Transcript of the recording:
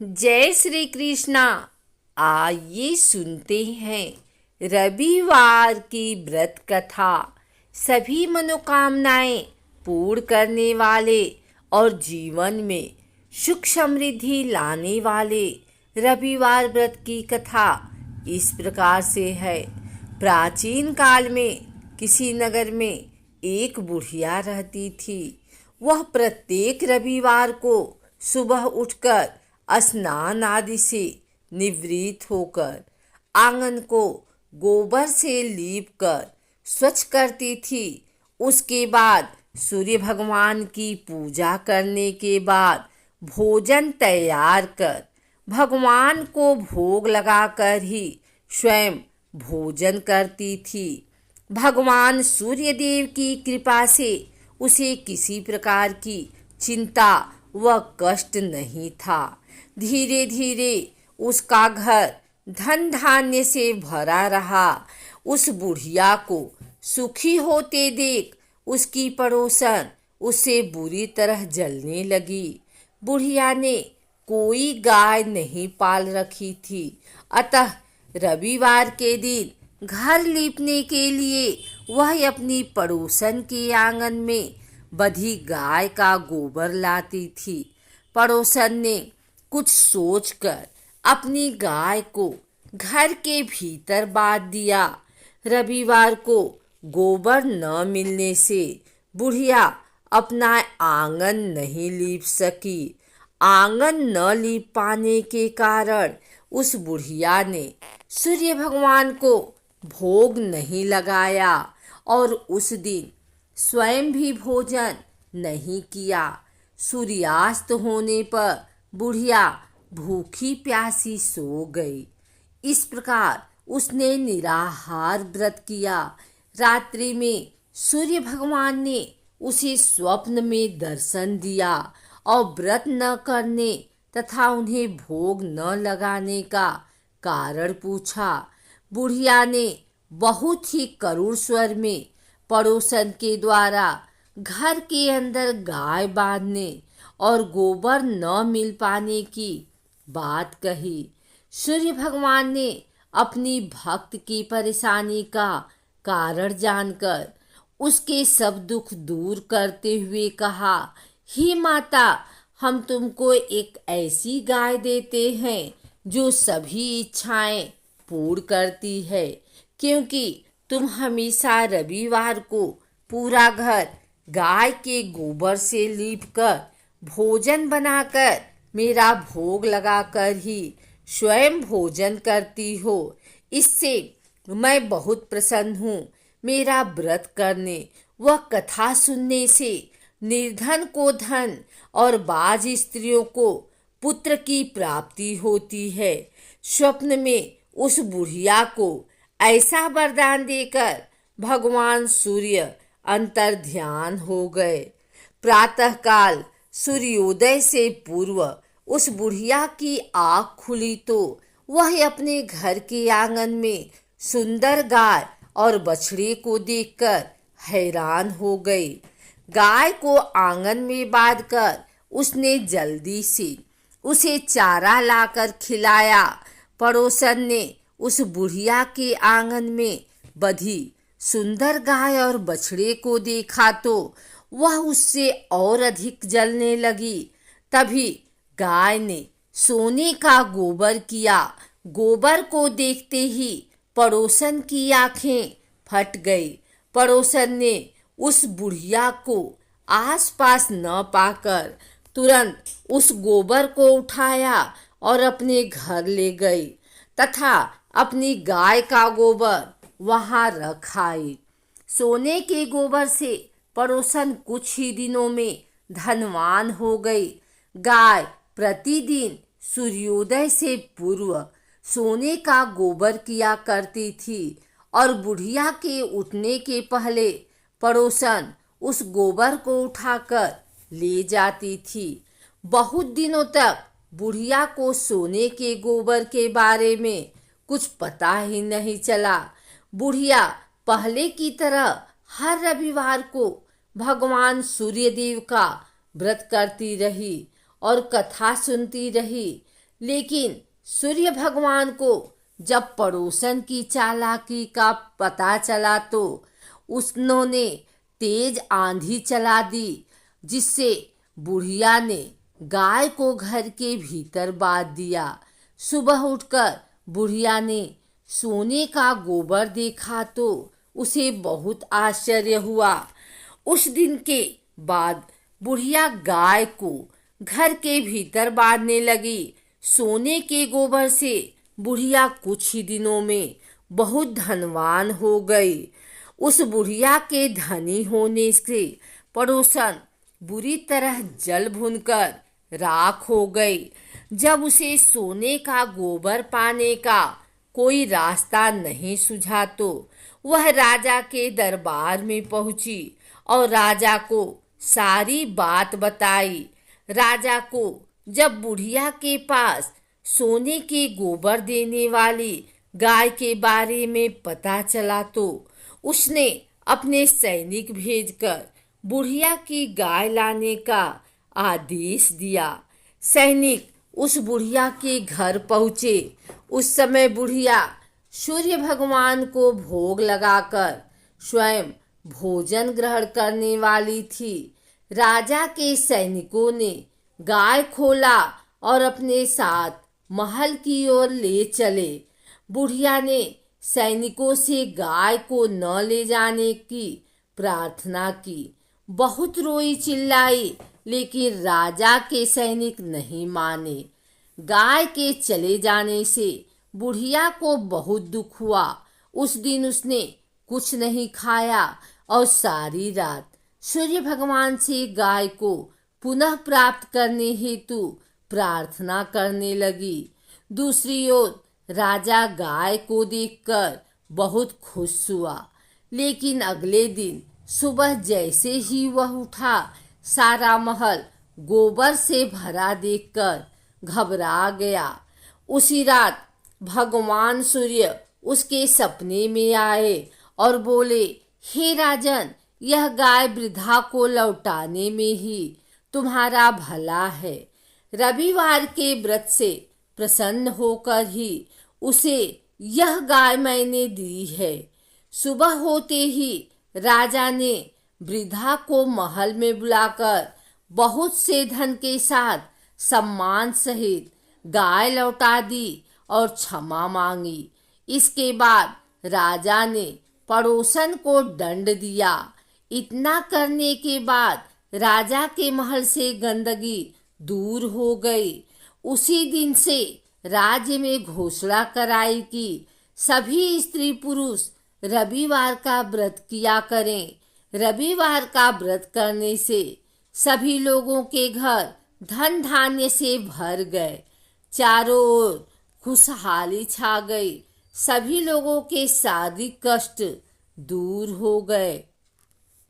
जय श्री कृष्णा। आइए सुनते हैं रविवार की व्रत कथा। सभी मनोकामनाएं पूर्ण करने वाले और जीवन में सुख समृद्धि लाने वाले रविवार व्रत की कथा इस प्रकार से है। प्राचीन काल में किसी नगर में एक बुढ़िया रहती थी। वह प्रत्येक रविवार को सुबह उठकर स्नान आदि से निवृत्त होकर आंगन को गोबर से लीप कर स्वच्छ करती थी। उसके बाद सूर्य भगवान की पूजा करने के बाद भोजन तैयार कर भगवान को भोग लगाकर ही स्वयं भोजन करती थी। भगवान सूर्यदेव की कृपा से उसे किसी प्रकार की चिंता व कष्ट नहीं था। धीरे धीरे उसका घर धन धान्य से भरा रहा। उस बुढ़िया को सुखी होते देख उसकी पड़ोसन उससे बुरी तरह जलने लगी। बुढ़िया ने कोई गाय नहीं पाल रखी थी, अतः रविवार के दिन घर लीपने के लिए वह अपनी पड़ोसन के आंगन में बधी गाय का गोबर लाती थी। पड़ोसन ने कुछ सोचकर अपनी गाय को घर के भीतर बांध दिया। रविवार को गोबर न मिलने से बुढ़िया अपना आंगन नहीं लीप सकी। आंगन न लीप पाने के कारण उस बुढ़िया ने सूर्य भगवान को भोग नहीं लगाया और उस दिन स्वयं भी भोजन नहीं किया। सूर्यास्त होने पर बुढ़िया भूखी प्यासी सो गई। इस प्रकार उसने निराहार व्रत किया। रात्रि में सूर्य भगवान ने उसे स्वप्न में दर्शन दिया और व्रत न करने तथा उन्हें भोग न लगाने का कारण पूछा। बुढ़िया ने बहुत ही करुण स्वर में पड़ोसन के द्वारा घर के अंदर गाय बांधने और गोबर न मिल पाने की बात कही। सूर्य भगवान ने अपनी भक्त की परेशानी का कारण जानकर उसके सब दुख दूर करते हुए कहा, हे माता, हम तुमको एक ऐसी गाय देते हैं जो सभी इच्छाएं पूर्ण करती है, क्योंकि तुम हमेशा रविवार को पूरा घर गाय के गोबर से लीपकर भोजन बनाकर मेरा भोग लगाकर ही स्वयं भोजन करती हो। इससे मैं बहुत प्रसन्न हूँ। मेरा व्रत करने व कथा सुनने से निर्धन को धन और बाज स्त्रियों को पुत्र की प्राप्ति होती है। स्वप्न में उस बुढ़िया को ऐसा वरदान देकर भगवान सूर्य अंतर ध्यान हो गए। प्रातःकाल सूर्योदय से पूर्व उस बुढ़िया की आँख खुली तो वह अपने घर के आंगन में सुंदर गाय और बछड़े को देखकर हैरान हो गई। गाय को आंगन में बांधकर उसने जल्दी से उसे चारा लाकर खिलाया। पड़ोसन ने उस बुढ़िया के आंगन में बधी सुंदर गाय और बछड़े को देखा तो वह उससे और अधिक जलने लगी। तभी गाय ने सोने का गोबर किया। गोबर को देखते ही पड़ोसन की आंखें फट गई। पड़ोसन ने उस बुढ़िया को आसपास न पाकर तुरंत उस गोबर को उठाया और अपने घर ले गई तथा अपनी गाय का गोबर वहां रख आई। सोने के गोबर से पड़ोसन कुछ ही दिनों में धनवान हो गई। गाय प्रतिदिन सूर्योदय से पूर्व सोने का गोबर किया करती थी और बुढ़िया के उठने के पहले पड़ोसन उस गोबर को उठाकर ले जाती थी। बहुत दिनों तक बुढ़िया को सोने के गोबर के बारे में कुछ पता ही नहीं चला। बुढ़िया पहले की तरह हर रविवार को भगवान सूर्यदेव का व्रत करती रही और कथा सुनती रही। लेकिन सूर्य भगवान को जब पड़ोसन की चालाकी का पता चला तो उन्होंने तेज आंधी चला दी, जिससे बुढ़िया ने गाय को घर के भीतर बांध दिया। सुबह उठकर बुढ़िया ने सोने का गोबर देखा तो उसे बहुत आश्चर्य हुआ। उस दिन के बाद बुढ़िया गाय को घर के भीतर बांधने लगी। सोने के गोबर से बुढ़िया कुछ ही दिनों में बहुत धनवान हो गई। उस बुढ़िया के धनी होने से पड़ोसन बुरी तरह जल भुनकर राख हो गई। जब उसे सोने का गोबर पाने का कोई रास्ता नहीं सूझा तो वह राजा के दरबार में पहुंची और राजा को सारी बात बताई। राजा को जब बुढ़िया के पास सोने के गोबर देने वाली गाय के बारे में पता चला तो उसने अपने सैनिक भेजकर बुढ़िया की गाय लाने का आदेश दिया। सैनिक उस बुढ़िया के घर पहुँचे। उस समय बुढ़िया सूर्य भगवान को भोग लगाकर स्वयं भोजन ग्रहण करने वाली थी। राजा के सैनिकों ने गाय खोला और अपने साथ महल की ओर ले चले। बुढ़िया ने सैनिकों से गाय को न ले जाने की प्रार्थना की। बहुत रोई चिल्लाई, लेकिन राजा के सैनिक नहीं माने। गाय के चले जाने से बुढ़िया को बहुत दुख हुआ। उस दिन उसने कुछ नहीं खाया और सारी रात सूर्य भगवान से गाय को पुनः प्राप्त करने हेतु प्रार्थना करने लगी। दूसरी ओर राजा गाय को देखकर बहुत खुश हुआ, लेकिन अगले दिन सुबह जैसे ही वह उठा, सारा महल गोबर से भरा देखकर घबरा गया। उसी रात भगवान सूर्य उसके सपने में आए और बोले, हे राजन, यह गाय वृद्धा को लौटाने में ही तुम्हारा भला है। रविवार के व्रत से प्रसन्न होकर ही उसे यह गाय मैंने दी है। सुबह होते ही राजा ने वृद्धा को महल में बुलाकर बहुत से धन के साथ सम्मान सहित गाय लौटा दी और क्षमा मांगी। इसके बाद राजा ने पड़ोसन को दंड दिया। इतना करने के बाद राजा के महल से गंदगी दूर हो गई। उसी दिन से राज्य में घोषणा कराई कि सभी स्त्री पुरुष रविवार का व्रत किया करें। रविवार का व्रत करने से सभी लोगों के घर धन धान्य से भर गए। चारों ओर खुशहाली छा गई। सभी लोगों के शारीरिक कष्ट दूर हो गए।